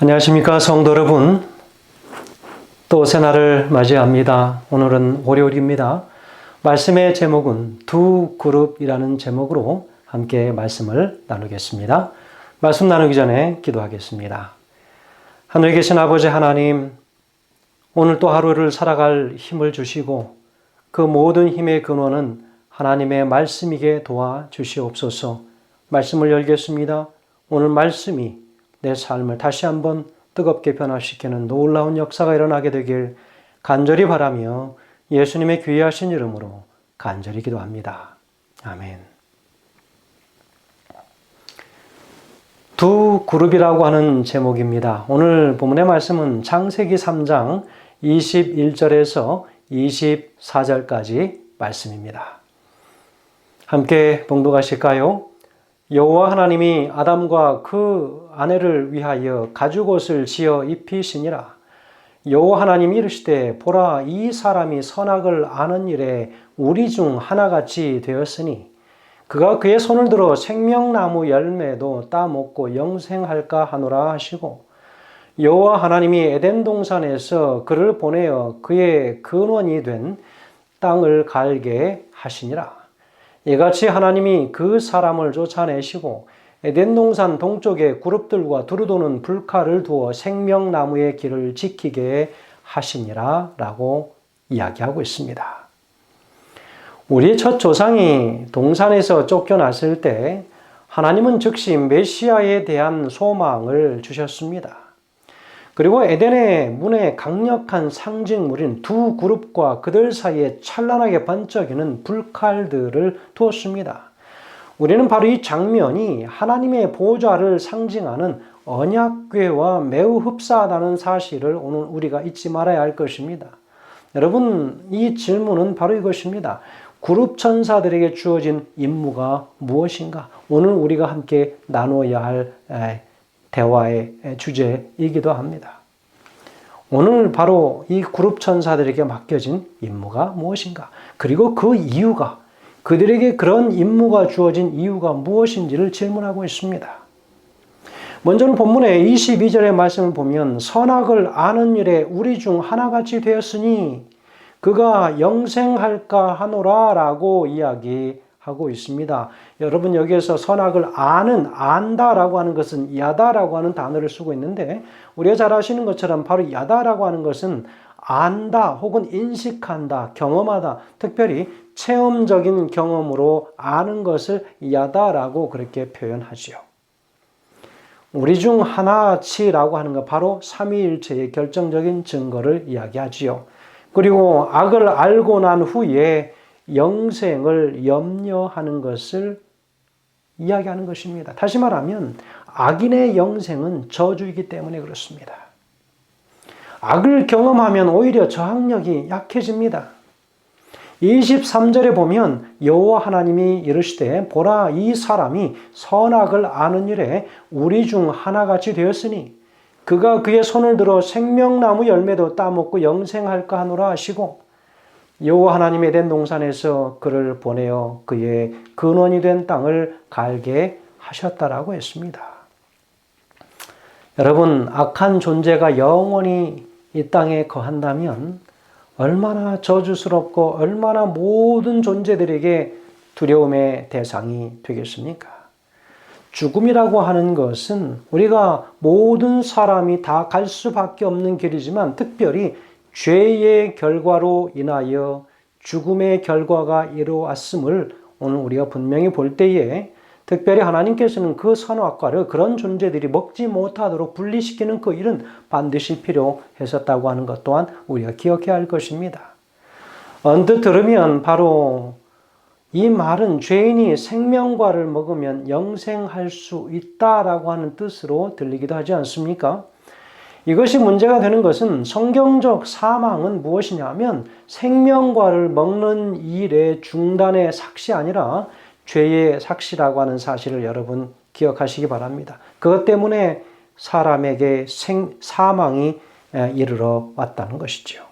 안녕하십니까 성도 여러분. 또 새날을 맞이합니다. 오늘은 월요일입니다. 말씀의 제목은 두 그룹이라는 제목으로 함께 말씀을 나누겠습니다. 말씀 나누기 전에 기도하겠습니다. 하늘에 계신 아버지 하나님, 오늘 또 하루를 살아갈 힘을 주시고 그 모든 힘의 근원은 하나님의 말씀이게 도와주시옵소서. 말씀을 열겠습니다. 오늘 말씀이 내 삶을 다시 한번 뜨겁게 변화시키는 놀라운 역사가 일어나게 되길 간절히 바라며 예수님의 귀하신 이름으로 간절히 기도합니다. 아멘. 두 그룹이라고 하는 제목입니다. 오늘 본문의 말씀은 창세기 3장 21절에서 24절까지 말씀입니다. 함께 봉독하실까요? 여호와 하나님이 아담과 그 아내를 위하여 가죽옷을 지어 입히시니라. 여호와 하나님이 이르시되 보라, 이 사람이 선악을 아는 일에 우리 중 하나같이 되었으니 그가 그의 손을 들어 생명나무 열매도 따먹고 영생할까 하노라 하시고, 여호와 하나님이 에덴 동산에서 그를 보내어 그의 근원이 된 땅을 갈게 하시니라. 이같이 하나님이 그 사람을 쫓아내시고 에덴 동산 동쪽에 그룹들과 두루도는 불칼을 두어 생명나무의 길을 지키게 하시니라 라고 이야기하고 있습니다. 우리의 첫 조상이 동산에서 쫓겨났을 때 하나님은 즉시 메시아에 대한 소망을 주셨습니다. 그리고 에덴의 문에 강력한 상징물인 두 그룹과 그들 사이에 찬란하게 번쩍이는 불칼들을 두었습니다. 우리는 바로 이 장면이 하나님의 보좌를 상징하는 언약궤와 매우 흡사하다는 사실을 오늘 우리가 잊지 말아야 할 것입니다. 여러분, 이 질문은 바로 이것입니다. 그룹 천사들에게 주어진 임무가 무엇인가? 오늘 우리가 함께 나누어야 할 대화의 주제이기도 합니다. 오늘 바로 이 그룹 천사들에게 맡겨진 임무가 무엇인가? 그리고 그 이유가, 그들에게 그런 임무가 주어진 이유가 무엇인지를 질문하고 있습니다. 먼저는 본문의 22절의 말씀을 보면 선악을 아는 일에 우리 중 하나같이 되었으니 그가 영생할까 하노라 라고 이야기하고 있습니다. 여러분, 여기에서 선악을 안다라고 하는 것은 야다라고 하는 단어를 쓰고 있는데, 우리가 잘 아시는 것처럼 바로 야다라고 하는 것은 안다 혹은 인식한다, 경험하다, 특별히 체험적인 경험으로 아는 것을 야다라고 그렇게 표현하지요. 우리 중 하나치라고 하는 것, 바로 삼위일체의 결정적인 증거를 이야기하지요. 그리고 악을 알고 난 후에 영생을 염려하는 것을 이야기하는 것입니다. 다시 말하면 악인의 영생은 저주이기 때문에 그렇습니다. 악을 경험하면 오히려 저항력이 약해집니다. 23절에 보면 여호와 하나님이 이르시되 보라, 이 사람이 선악을 아는 일에 우리 중 하나같이 되었으니 그가 그의 손을 들어 생명나무 열매도 따먹고 영생할까 하노라 하시고, 여호와 하나님이 에덴 동산에서 그를 보내어 그의 근원이 된 땅을 갈게 하셨다라고 했습니다. 여러분, 악한 존재가 영원히 이 땅에 거한다면 얼마나 저주스럽고 얼마나 모든 존재들에게 두려움의 대상이 되겠습니까? 죽음이라고 하는 것은 우리가 모든 사람이 다 갈 수밖에 없는 길이지만, 특별히 죄의 결과로 인하여 죽음의 결과가 이루어왔음을 오늘 우리가 분명히 볼 때에, 특별히 하나님께서는 그 선악과를 그런 존재들이 먹지 못하도록 분리시키는 그 일은 반드시 필요했었다고 하는 것 또한 우리가 기억해야 할 것입니다. 언뜻 들으면 바로 이 말은 죄인이 생명과를 먹으면 영생할 수 있다라고 하는 뜻으로 들리기도 하지 않습니까? 이것이 문제가 되는 것은 성경적 사망은 무엇이냐 하면 생명과를 먹는 일의 중단의 삭시 아니라 죄의 삭시라고 하는 사실을 여러분 기억하시기 바랍니다. 그것 때문에 사람에게 사망이 이르러 왔다는 것이죠.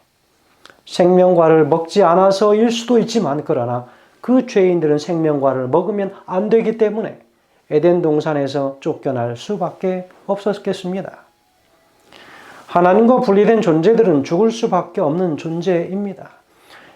생명과를 먹지 않아서일 수도 있지만, 그러나 그 죄인들은 생명과를 먹으면 안 되기 때문에 에덴 동산에서 쫓겨날 수밖에 없었겠습니다. 하나님과 분리된 존재들은 죽을 수밖에 없는 존재입니다.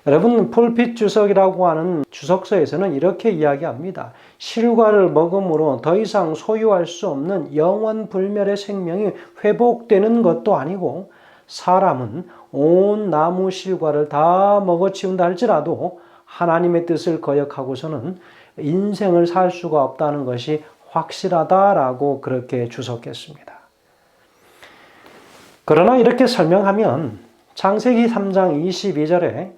여러분, 폴핏 주석이라고 하는 주석서에서는 이렇게 이야기합니다. 실과를 먹음으로 더 이상 소유할 수 없는 영원 불멸의 생명이 회복되는 것도 아니고, 사람은 온 나무 실과를 다 먹어치운다 할지라도 하나님의 뜻을 거역하고서는 인생을 살 수가 없다는 것이 확실하다라고 그렇게 주석했습니다. 그러나 이렇게 설명하면 창세기 3장 22절에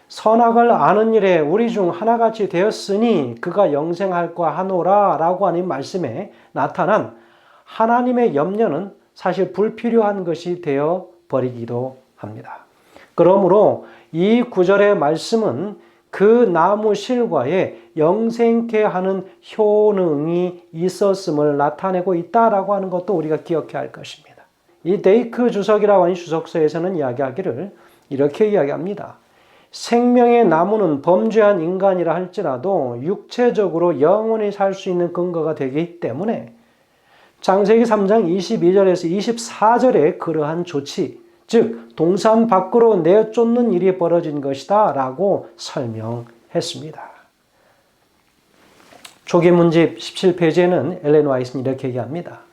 선악을 아는 일에 우리 중 하나같이 되었으니 그가 영생할까 하노라 라고 하는 말씀에 나타난 하나님의 염려는 사실 불필요한 것이 되어 버리기도 합니다. 그러므로 이 구절의 말씀은 그 나무 실과에 영생케 하는 효능이 있었음을 나타내고 있다라고 하는 것도 우리가 기억해야 할 것입니다. 이 데이크 주석이라고 하는 주석서에서는 이야기하기를 이렇게 이야기합니다. 생명의 나무는 범죄한 인간이라 할지라도 육체적으로 영원히 살 수 있는 근거가 되기 때문에 창세기 3장 22절에서 24절에 그러한 조치, 즉 동산 밖으로 내쫓는 일이 벌어진 것이다 라고 설명했습니다. 초기 문집 17페이지에는 엘렌 화이트는 이렇게 얘기합니다.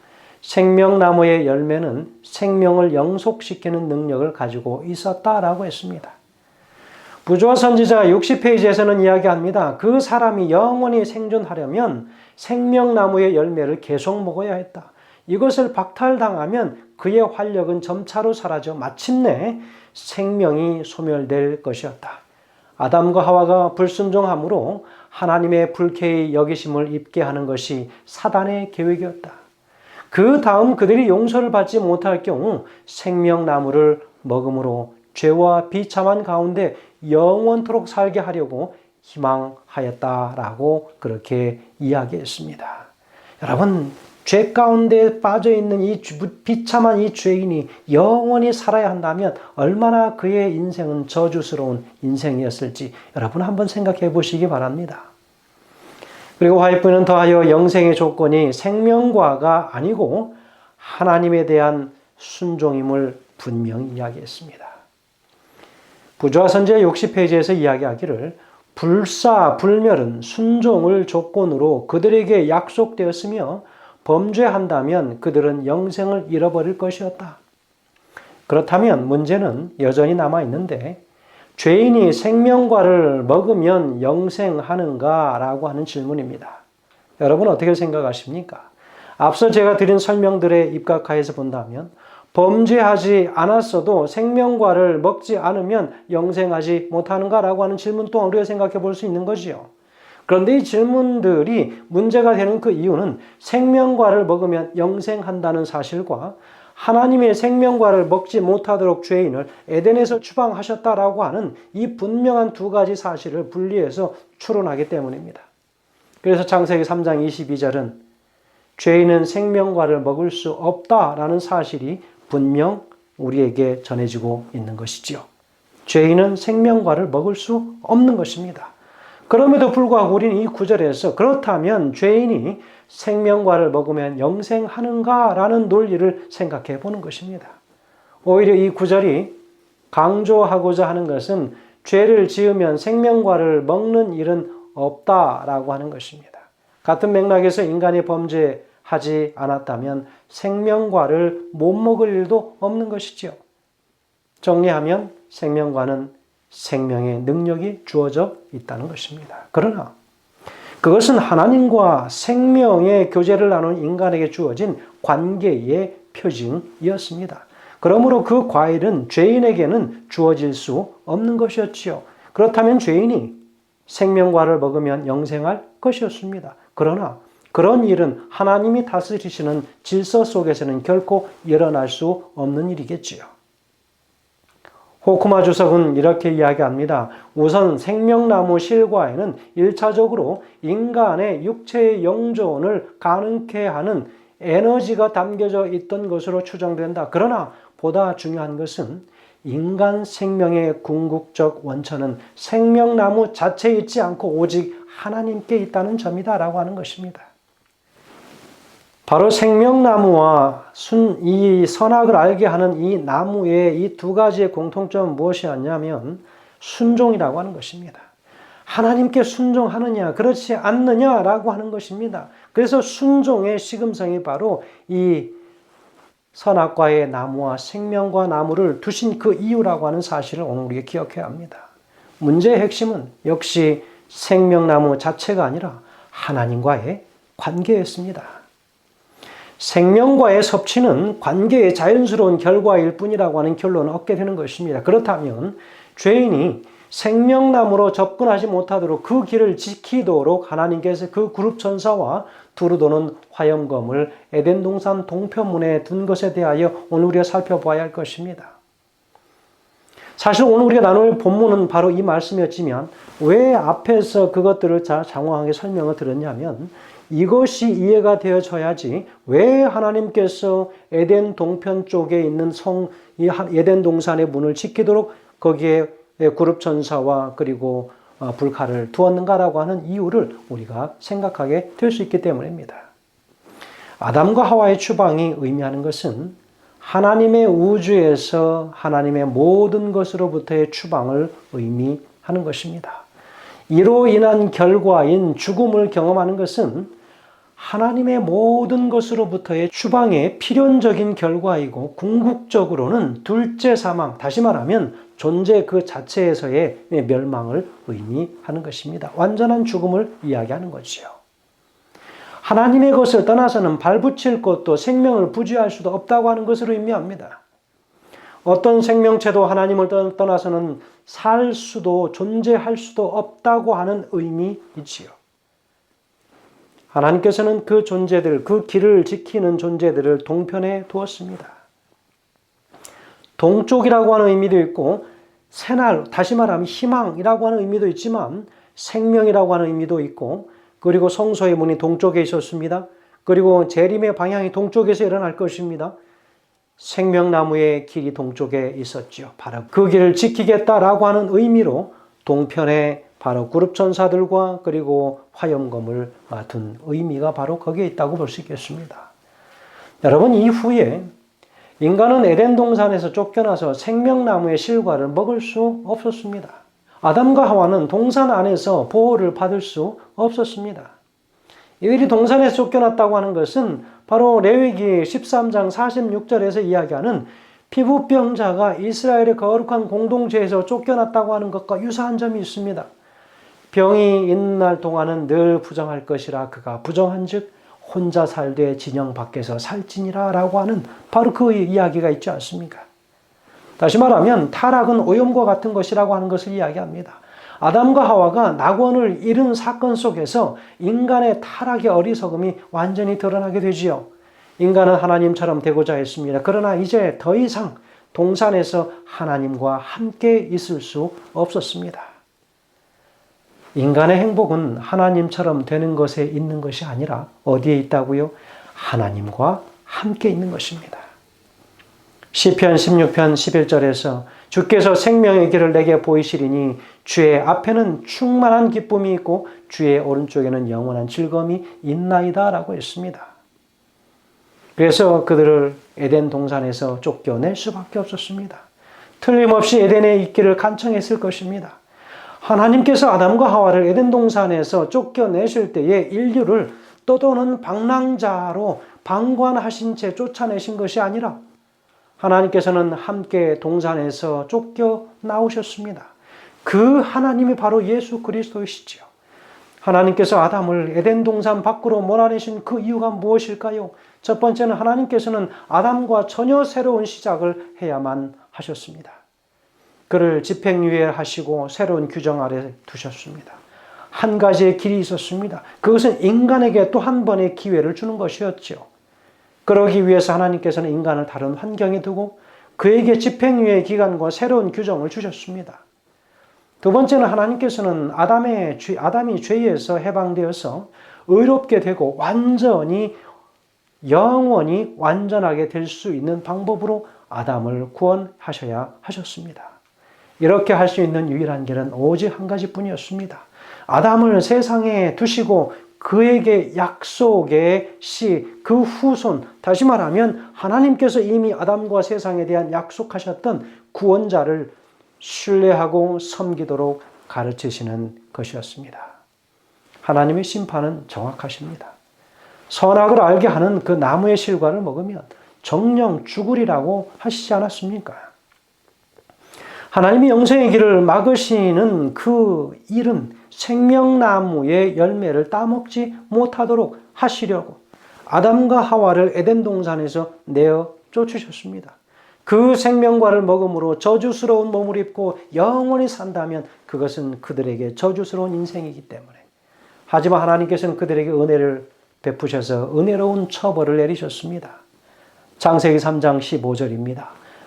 생명나무의 열매는 생명을 영속시키는 능력을 가지고 있었다라고 했습니다. 부조화 선지자 60페이지에서는 이야기합니다. 그 사람이 영원히 생존하려면 생명나무의 열매를 계속 먹어야 했다. 이것을 박탈당하면 그의 활력은 점차로 사라져 마침내 생명이 소멸될 것이었다. 아담과 하와가 불순종함으로 하나님의 불쾌히 여기심을 입게 하는 것이 사단의 계획이었다. 그 다음 그들이 용서를 받지 못할 경우 생명나무를 먹음으로 죄와 비참한 가운데 영원토록 살게 하려고 희망하였다라고 그렇게 이야기했습니다. 여러분, 죄 가운데 빠져있는 이 비참한 이 죄인이 영원히 살아야 한다면 얼마나 그의 인생은 저주스러운 인생이었을지 여러분 한번 생각해 보시기 바랍니다. 그리고 화이트는 더하여 영생의 조건이 생명과가 아니고 하나님에 대한 순종임을 분명히 이야기했습니다. 부조화 선지자 60페이지에서 이야기하기를 불사불멸은 순종을 조건으로 그들에게 약속되었으며 범죄한다면 그들은 영생을 잃어버릴 것이었다. 그렇다면 문제는 여전히 남아있는데 죄인이 생명과를 먹으면 영생하는가 라고 하는 질문입니다. 여러분 어떻게 생각하십니까? 앞서 제가 드린 설명들에 입각하여서 본다면 범죄하지 않았어도 생명과를 먹지 않으면 영생하지 못하는가라고 하는 질문 또한 우리가 생각해 볼 수 있는 거지요. 그런데 이 질문들이 문제가 되는 그 이유는 생명과를 먹으면 영생한다는 사실과 하나님의 생명과를 먹지 못하도록 죄인을 에덴에서 추방하셨다라고 하는 이 분명한 두 가지 사실을 분리해서 추론하기 때문입니다. 그래서 창세기 3장 22절은 죄인은 생명과를 먹을 수 없다라는 사실이 분명 우리에게 전해지고 있는 것이지요. 죄인은 생명과를 먹을 수 없는 것입니다. 그럼에도 불구하고 우리는 이 구절에서 그렇다면 죄인이 생명과를 먹으면 영생하는가라는 논리를 생각해 보는 것입니다. 오히려 이 구절이 강조하고자 하는 것은 죄를 지으면 생명과를 먹는 일은 없다라고 하는 것입니다. 같은 맥락에서 인간이 범죄하지 않았다면 생명과를 못 먹을 일도 없는 것이지요. 정리하면 생명과는 생명의 능력이 주어져 있다는 것입니다. 그러나 그것은 하나님과 생명의 교제를 나눈 인간에게 주어진 관계의 표징이었습니다. 그러므로 그 과일은 죄인에게는 주어질 수 없는 것이었지요. 그렇다면 죄인이 생명과를 먹으면 영생할 것이었습니다. 그러나 그런 일은 하나님이 다스리시는 질서 속에서는 결코 일어날 수 없는 일이겠지요. 호쿠마 주석은 이렇게 이야기합니다. 우선 생명나무 실과에는 1차적으로 인간의 육체의 영존을 가능케 하는 에너지가 담겨져 있던 것으로 추정된다. 그러나 보다 중요한 것은 인간 생명의 궁극적 원천은 생명나무 자체에 있지 않고 오직 하나님께 있다는 점이다 라고 하는 것입니다. 바로 생명나무와 이 선악을 알게 하는 이 나무의 이 두 가지의 공통점은 무엇이었냐면 순종이라고 하는 것입니다. 하나님께 순종하느냐 그렇지 않느냐라고 하는 것입니다. 그래서 순종의 시금성이 바로 이 선악과의 나무와 생명과 나무를 두신 그 이유라고 하는 사실을 오늘 우리가 기억해야 합니다. 문제의 핵심은 역시 생명나무 자체가 아니라 하나님과의 관계였습니다. 생명과의 섭취는 관계의 자연스러운 결과일 뿐이라고 하는 결론을 얻게 되는 것입니다. 그렇다면 죄인이 생명나무로 접근하지 못하도록 그 길을 지키도록 하나님께서 그 그룹 천사와 두루 도는 화염검을 에덴 동산 동편문에 둔 것에 대하여 오늘 우리가 살펴봐야 할 것입니다. 사실 오늘 우리가 나눌 본문은 바로 이 말씀이었지만 왜 앞에서 그것들을 장황하게 설명을 드렸냐면 이것이 이해가 되어져야지 왜 하나님께서 에덴 동편 쪽에 있는 이 에덴 동산의 문을 지키도록 거기에 그룹 천사와 그리고 불칼을 두었는가라고 하는 이유를 우리가 생각하게 될 수 있기 때문입니다. 아담과 하와의 추방이 의미하는 것은 하나님의 우주에서 하나님의 모든 것으로부터의 추방을 의미하는 것입니다. 이로 인한 결과인 죽음을 경험하는 것은 하나님의 모든 것으로부터의 추방의 필연적인 결과이고 궁극적으로는 둘째 사망, 다시 말하면 존재 그 자체에서의 멸망을 의미하는 것입니다. 완전한 죽음을 이야기하는 거지요. 하나님의 것을 떠나서는 발붙일 것도 생명을 부지할 수도 없다고 하는 것을 의미합니다. 어떤 생명체도 하나님을 떠나서는 살 수도 존재할 수도 없다고 하는 의미이지요. 하나님께서는 그 존재들, 그 길을 지키는 존재들을 동편에 두었습니다. 동쪽이라고 하는 의미도 있고 새날, 다시 말하면 희망이라고 하는 의미도 있지만 생명이라고 하는 의미도 있고 그리고 성소의 문이 동쪽에 있었습니다. 그리고 재림의 방향이 동쪽에서 일어날 것입니다. 생명나무의 길이 동쪽에 있었죠. 바로 그 길을 지키겠다라고 하는 의미로 동편에 바로 그룹 천사들과 그리고 화염검을 둔 의미가 바로 거기에 있다고 볼 수 있겠습니다. 여러분, 이후에 인간은 에덴 동산에서 쫓겨나서 생명나무의 실과를 먹을 수 없었습니다. 아담과 하와는 동산 안에서 보호를 받을 수 없었습니다. 이들이 동산에서 쫓겨났다고 하는 것은 바로 레위기 13장 46절에서 이야기하는 피부병자가 이스라엘의 거룩한 공동체에서 쫓겨났다고 하는 것과 유사한 점이 있습니다. 병이 있는 날 동안은 늘 부정할 것이라 그가 부정한 즉 혼자 살되 진영 밖에서 살지니라 라고 하는 바로 그 이야기가 있지 않습니까? 다시 말하면 타락은 오염과 같은 것이라고 하는 것을 이야기합니다. 아담과 하와가 낙원을 잃은 사건 속에서 인간의 타락의 어리석음이 완전히 드러나게 되지요. 인간은 하나님처럼 되고자 했습니다. 그러나 이제 더 이상 동산에서 하나님과 함께 있을 수 없었습니다. 인간의 행복은 하나님처럼 되는 것에 있는 것이 아니라 어디에 있다고요? 하나님과 함께 있는 것입니다. 시편 16편 11절에서 주께서 생명의 길을 내게 보이시리니 주의 앞에는 충만한 기쁨이 있고 주의 오른쪽에는 영원한 즐거움이 있나이다 라고 했습니다. 그래서 그들을 에덴 동산에서 쫓겨낼 수밖에 없었습니다. 틀림없이 에덴에 있기를 간청했을 것입니다. 하나님께서 아담과 하와를 에덴 동산에서 쫓겨내실 때에 인류를 떠도는 방랑자로 방관하신 채 쫓아내신 것이 아니라 하나님께서는 함께 동산에서 쫓겨나오셨습니다. 그 하나님이 바로 예수 그리스도이시죠. 하나님께서 아담을 에덴 동산 밖으로 몰아내신 그 이유가 무엇일까요? 첫 번째는 하나님께서는 아담과 전혀 새로운 시작을 해야만 하셨습니다. 그를 집행유예하시고 새로운 규정 아래 두셨습니다. 한 가지의 길이 있었습니다. 그것은 인간에게 또 한 번의 기회를 주는 것이었죠. 그러기 위해서 하나님께서는 인간을 다른 환경에 두고 그에게 집행유예 기간과 새로운 규정을 주셨습니다. 두 번째는 하나님께서는 아담이 죄에서 해방되어서 의롭게 되고 완전히 영원히 완전하게 될 수 있는 방법으로 아담을 구원하셔야 하셨습니다. 이렇게 할 수 있는 유일한 길은 오직 한 가지뿐이었습니다. 아담을 세상에 두시고 그에게 약속의 씨, 그 후손, 다시 말하면 하나님께서 이미 아담과 세상에 대한 약속하셨던 구원자를 신뢰하고 섬기도록 가르치시는 것이었습니다. 하나님의 심판은 정확하십니다. 선악을 알게 하는 그 나무의 실과를 먹으면 정령 죽으리라고 하시지 않았습니까? 하나님이 영생의 길을 막으시는 그 일은 생명나무의 열매를 따먹지 못하도록 하시려고 아담과 하와를 에덴 동산에서 내어 쫓으셨습니다. 그 생명과를 먹음으로 저주스러운 몸을 입고 영원히 산다면 그것은 그들에게 저주스러운 인생이기 때문에. 하지만 하나님께서는 그들에게 은혜를 베푸셔서 은혜로운 처벌을 내리셨습니다. 창세기 3장 15절입니다.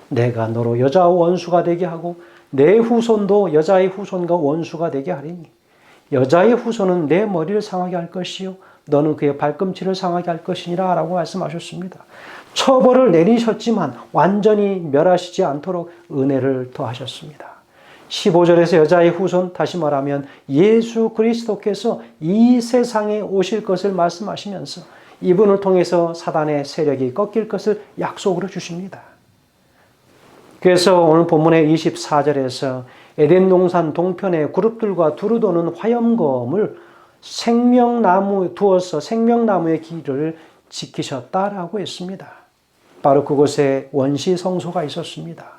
내가 너로 여자와 원수가 되게 하고 내 후손도 여자의 후손과 원수가 되게 하리니 여자의 후손은 내 머리를 상하게 할 것이요 너는 그의 발꿈치를 상하게 할 것이니라 라고 말씀하셨습니다. 처벌을 내리셨지만 완전히 멸하시지 않도록 은혜를 더하셨습니다. 15절에서 여자의 후손, 다시 말하면 예수 그리스도께서 이 세상에 오실 것을 말씀하시면서 이분을 통해서 사단의 세력이 꺾일 것을 약속으로 주십니다. 그래서 오늘 본문의 24절에서 에덴 동산 동편의 그룹들과 두루 도는 화염검을 생명나무 두어서 생명나무의 길을 지키셨다라고 했습니다. 바로 그곳에 원시 성소가 있었습니다.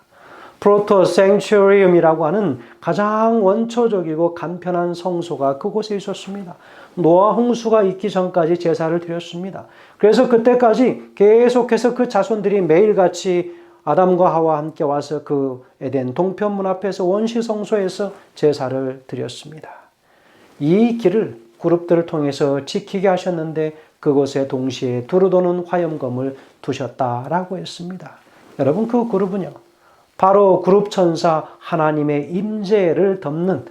프로토 생츄어리움이라고 하는 가장 원초적이고 간편한 성소가 그곳에 있었습니다. 노아 홍수가 있기 전까지 제사를 드렸습니다. 그래서 그때까지 계속해서 그 자손들이 매일같이 아담과 하와 함께 와서 그 에덴 동편문 앞에서 원시 성소에서 제사를 드렸습니다. 이 길을 그룹들을 통해서 지키게 하셨는데 그곳에 동시에 두루 도는 화염검을 두셨다라고 했습니다. 여러분, 그 그룹은요, 바로 그룹 천사 하나님의 임재를 덮는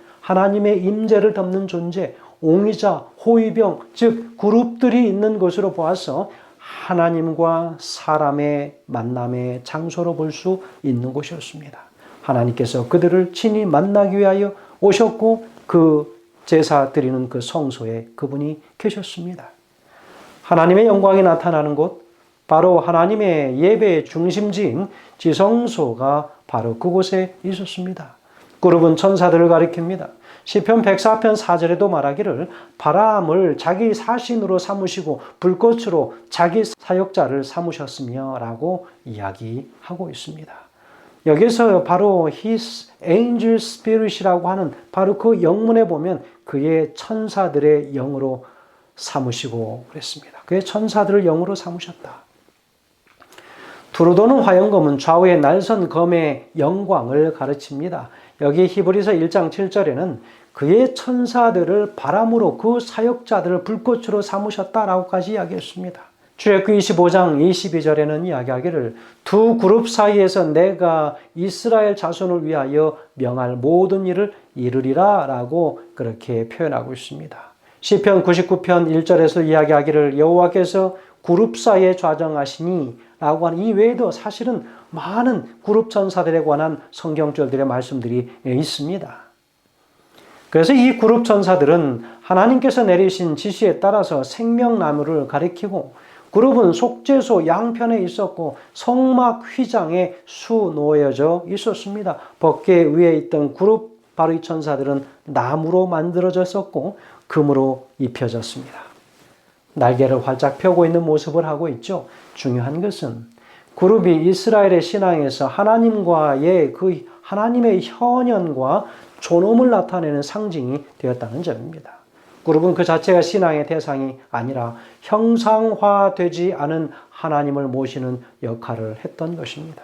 존재, 옹이자 호위병, 즉 그룹들이 있는 곳으로 보아서 하나님과 사람의 만남의 장소로 볼 수 있는 곳이었습니다. 하나님께서 그들을 친히 만나기 위하여 오셨고 그 제사 드리는 그 성소에 그분이 계셨습니다. 하나님의 영광이 나타나는 곳, 바로 하나님의 예배의 중심지인 지성소가 바로 그곳에 있었습니다. 그룹은 천사들을 가리킵니다. 시편 104편 4절에도 말하기를 바람을 자기 사신으로 삼으시고 불꽃으로 자기 사역자를 삼으셨으며 라고 이야기하고 있습니다. 여기서 바로 His Angel Spirit이라고 하는 바로 그 영문에 보면 그의 천사들의 영으로 삼으시고 그랬습니다. 그의 천사들을 영으로 삼으셨다. 두루 도는 화염검은 좌우의 날선 검의 영광을 가르칩니다. 여기 히브리서 1장 7절에는 그의 천사들을 바람으로 그 사역자들을 불꽃으로 삼으셨다라고까지 이야기했습니다. 출애굽기 25장 22절에는 이야기하기를 두 그룹 사이에서 내가 이스라엘 자손을 위하여 명할 모든 일을 이루리라 라고 그렇게 표현하고 있습니다. 시편 99편 1절에서 이야기하기를 여호와께서 그룹 사이에 좌정하시니 라고 하는 이 외에도 사실은 많은 그룹 천사들에 관한 성경절들의 말씀들이 있습니다. 그래서 이 그룹 천사들은 하나님께서 내리신 지시에 따라서 생명나무를 가리키고 그룹은 속죄소 양편에 있었고 성막 휘장에 수놓여져 있었습니다. 법궤 위에 있던 그룹 바로 이 천사들은 나무로 만들어졌었고 금으로 입혀졌습니다. 날개를 활짝 펴고 있는 모습을 하고 있죠. 중요한 것은 그룹이 이스라엘의 신앙에서 하나님과의 그 하나님의 현현과 존엄을 나타내는 상징이 되었다는 점입니다. 그룹은 그 자체가 신앙의 대상이 아니라 형상화되지 않은 하나님을 모시는 역할을 했던 것입니다.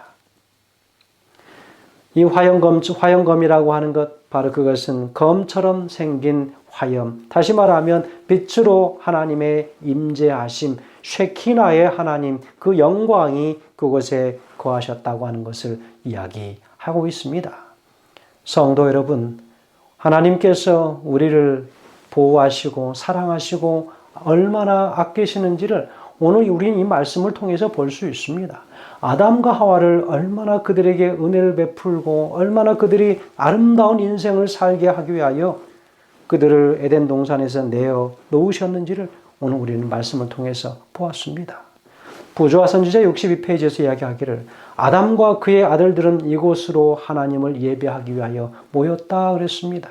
이 화염검이라고 하는 것, 바로 그것은 검처럼 생긴 화염, 다시 말하면 빛으로 하나님의 임재하심, 쉐키나의 하나님, 그 영광이 그곳에 거하셨다고 하는 것을 이야기하고 있습니다. 성도 여러분, 하나님께서 우리를 보호하시고 사랑하시고 얼마나 아끼시는지를 오늘 우리는 이 말씀을 통해서 볼 수 있습니다. 아담과 하와를 얼마나 그들에게 은혜를 베풀고 얼마나 그들이 아름다운 인생을 살게 하기 위하여 그들을 에덴 동산에서 내어 놓으셨는지를 오늘 우리는 말씀을 통해서 보았습니다. 부조와 선지자 62페이지에서 이야기하기를 아담과 그의 아들들은 이곳으로 하나님을 예배하기 위하여 모였다 그랬습니다.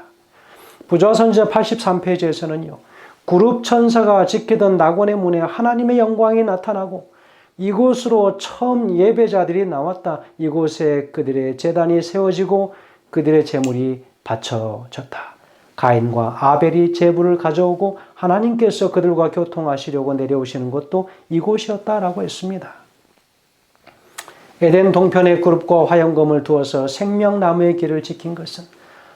부조와 선지자 83페이지에서는요. 그룹 천사가 지키던 낙원의 문에 하나님의 영광이 나타나고 이곳으로 처음 예배자들이 나왔다. 이곳에 그들의 제단이 세워지고 그들의 제물이 바쳐졌다. 가인과 아벨이 제물을 가져오고 하나님께서 그들과 교통하시려고 내려오시는 곳도 이곳이었다라고 했습니다. 에덴 동편의 그룹과 화영검을 두어서 생명나무의 길을 지킨 것은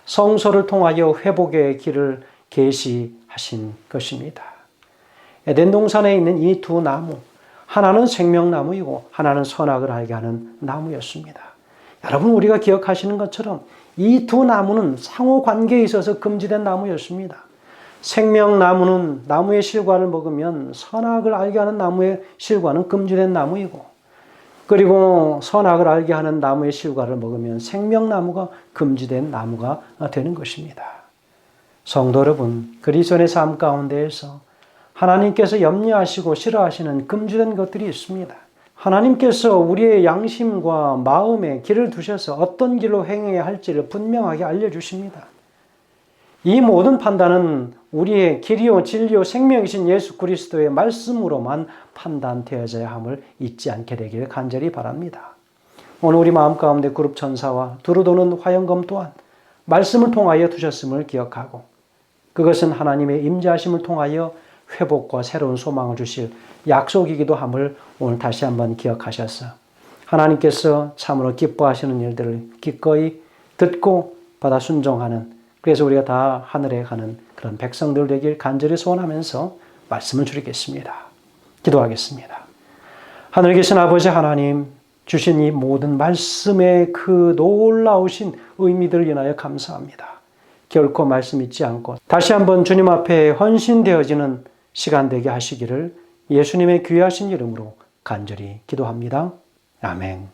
성소를 통하여 회복의 길을 계시하신 것입니다. 에덴 동산에 있는 이 두 나무, 하나는 생명나무이고 하나는 선악을 알게 하는 나무였습니다. 여러분, 우리가 기억하시는 것처럼 이 두 나무는 상호 관계에 있어서 금지된 나무였습니다. 생명나무는 나무의 실과를 먹으면 선악을 알게 하는 나무의 실과는 금지된 나무이고, 그리고 선악을 알게 하는 나무의 실과를 먹으면 생명나무가 금지된 나무가 되는 것입니다. 성도 여러분, 그리스도의 삶 가운데에서 하나님께서 염려하시고 싫어하시는 금지된 것들이 있습니다. 하나님께서 우리의 양심과 마음에 길을 두셔서 어떤 길로 행해야 할지를 분명하게 알려주십니다. 이 모든 판단은 우리의 길이요 진리요 생명이신 예수 그리스도의 말씀으로만 판단되어져야 함을 잊지 않게 되기를 간절히 바랍니다. 오늘 우리 마음 가운데 그룹 천사와 두루 도는 화영검 또한 말씀을 통하여 두셨음을 기억하고, 그것은 하나님의 임재하심을 통하여 회복과 새로운 소망을 주실 약속이기도 함을 오늘 다시 한번 기억하셔서 하나님께서 참으로 기뻐하시는 일들을 기꺼이 듣고 받아 순종하는, 그래서 우리가 다 하늘에 가는 그런 백성들 되길 간절히 소원하면서 말씀을 드리겠습니다. 기도하겠습니다. 하늘에 계신 아버지 하나님, 주신 이 모든 말씀의 그 놀라우신 의미들을 인하여 감사합니다. 결코 말씀 잊지 않고 다시 한번 주님 앞에 헌신되어지는 시간 되게 하시기를 예수님의 귀하신 이름으로 간절히 기도합니다. 아멘.